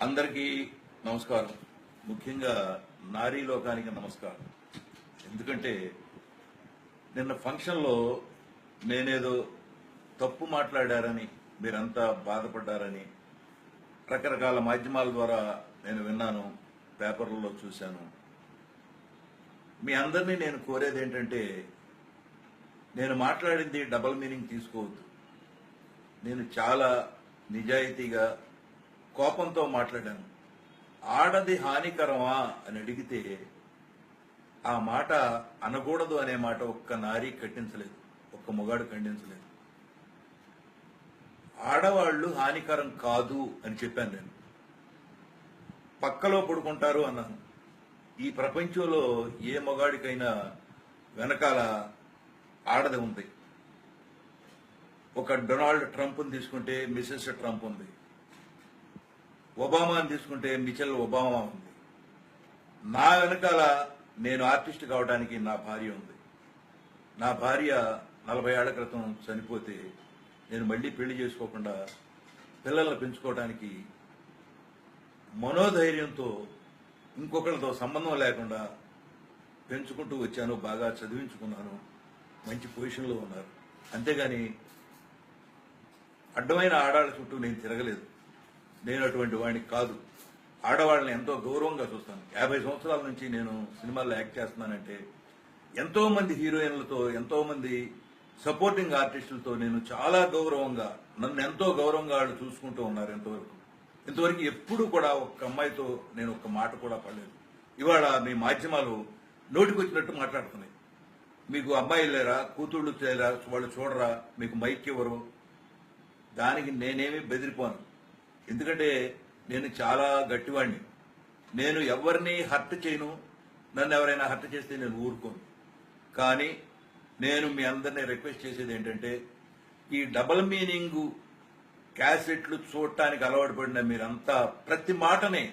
అందరికీ నమస్కారం. ముఖ్యంగా నారీ లోకానికి నమస్కారం. ఎందుకంటే నిన్న ఫంక్షన్లో నేనేదో తప్పు మాట్లాడారని మీరంతా బాధపడ్డారని రకరకాల మాధ్యమాల ద్వారా నేను విన్నాను, పేపర్లలో చూశాను. మీ అందరినీ నేను కోరేది ఏంటంటే నేను మాట్లాడింది డబుల్ మీనింగ్ తీసుకోవద్దు. నేను చాలా నిజాయితీగా కోపంతో మాట్లాడాను. ఆడది హానికరమా అని అడిగితే ఆ మాట అనకూడదు అనే మాట ఒక్క నారీ ఖండించలేదు, ఒక్క మొగాడు ఖండించలేదు. ఆడవాళ్లు హానికరం కాదు అని చెప్పాను నేను. పక్కలో పడుకుంటారు అన్నాను. ఈ ప్రపంచంలో ఏ మొగాడికైనా వెనకాల ఆడది ఉంది. ఒక డొనాల్డ్ ట్రంప్ని తీసుకుంటే మిసెస్ ట్రంప్ ఉంది, ఒబామాని తీసుకుంటే మిచెల్ ఒబామా ఉంది. నా వెనకాల నేను ఆర్టిస్ట్ కావడానికి నా భార్య ఉంది. నా భార్య 40 ఏళ్ల క్రితం చనిపోతే నేను మళ్లీ పెళ్లి చేసుకోకుండా పిల్లలను పెంచుకోవడానికి మనోధైర్యంతో ఇంకొకరితో సంబంధం లేకుండా పెంచుకుంటూ వచ్చాను. బాగా చదివించుకున్నాను, మంచి పొజిషన్లో ఉన్నారు. అంతేగాని అడ్డమైన ఆడాళ్ళ చుట్టూ నేను తిరగలేదు. నేను అటువంటి వాడిని కాదు. ఆడవాళ్ళని ఎంతో గౌరవంగా చూస్తాను. 50 సంవత్సరాల నుంచి నేను సినిమాల్లో యాక్ట్ చేస్తున్నానంటే ఎంతో మంది హీరోయిన్లతో, ఎంతో మంది సపోర్టింగ్ ఆర్టిస్టులతో నేను చాలా గౌరవంగా, నన్ను ఎంతో గౌరవంగా వాళ్ళు చూసుకుంటూ ఉన్నారు. ఇంతవరకు ఎప్పుడు కూడా ఒక్క అమ్మాయితో నేను ఒక్క మాట కూడా పడలేదు. ఇవాళ మీ మాధ్యమాలు నోటికొచ్చినట్టు మాట్లాడుతున్నాయి. మీకు అమ్మాయిలు లేరా, కూతుళ్ళు లేరా, వాళ్ళు చూడరా, మీకు మైక్ ఇవ్వరు. దానికి నేనేమి బెదిరిపోను. ఎందుకంటే నేను చాలా గట్టివాడిని. నేను ఎవరిని హర్ట్ చేయను. నన్ను ఎవరైనా హర్ట్ చేస్తే నేను ఊరుకోను. కానీ నేను మీ అందరినీ రిక్వెస్ట్ చేసేది ఏంటంటే ఈ డబుల్ మీనింగ్ క్యాసెట్లు చూడటానికి అలవాటు పడిన మీరంతా ప్రతి మాటనే,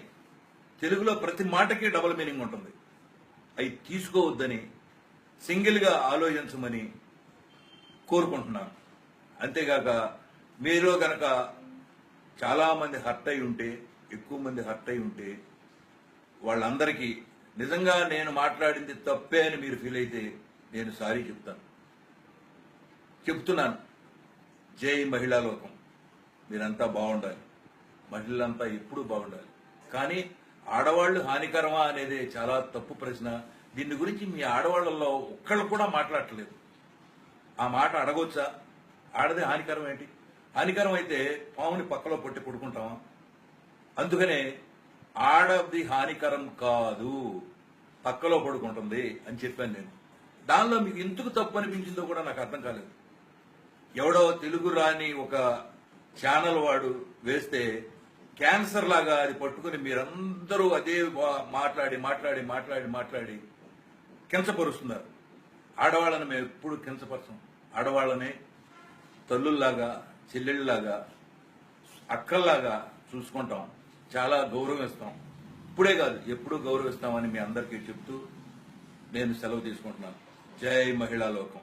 తెలుగులో ప్రతి మాటకి డబుల్ మీనింగ్ ఉంటుంది. అవి తీసుకోవద్దని, సింగిల్గా ఆలోచించమని కోరుకుంటున్నాను. అంతేగాక మీరు గనక చాలా మంది హర్ట్ అయి ఉంటే, ఎక్కువ మంది హర్ట్ అయి ఉంటే వాళ్ళందరికీ నిజంగా నేను మాట్లాడింది తప్పే అని మీరు ఫీల్ అయితే నేను సారీ చెప్తున్నాను. జై మహిళా లోకం. మీరంతా బాగుండాలి, మహిళలంతా ఎప్పుడూ బాగుండాలి. కానీ ఆడవాళ్లు హానికరమా అనేది చాలా తప్పు ప్రశ్న. దీని గురించి మీ ఆడవాళ్లలో ఒక్కళ్ళు కూడా మాట్లాడట్లేదు. ఆ మాట అడగొచ్చా? ఆడది హానికరం ఏంటి? హానికరం అయితే పాముని పక్కలో పొట్టి పడుకుంటాం. అందుకనే ఆడది హానికరం కాదు, పక్కలో పడుకుంటుంది అని చెప్పాను నేను. దానిలో మీకు ఎందుకు తప్పు అనిపించిందో కూడా నాకు అర్థం కాలేదు. ఎవడో తెలుగు రాని ఒక ఛానల్ వాడు వేస్తే క్యాన్సర్ లాగా అది పట్టుకుని మీరందరూ అదే మాట్లాడి మాట్లాడి మాట్లాడి మాట్లాడి కించపరుస్తున్నారు. ఆడవాళ్ళని మేము ఎప్పుడు కించపరచం. ఆడవాళ్ళని తల్లుల్లాగా, చెల్లెళ్ళలాగా, అక్కల్లాగా చూసుకుంటాం, చాలా గౌరవిస్తాం. ఇప్పుడే కాదు ఎప్పుడూ గౌరవిస్తామని మీ అందరికీ చెప్తూ నేను సెలవు తీసుకుంటున్నాను. జై మహిళా లోకం.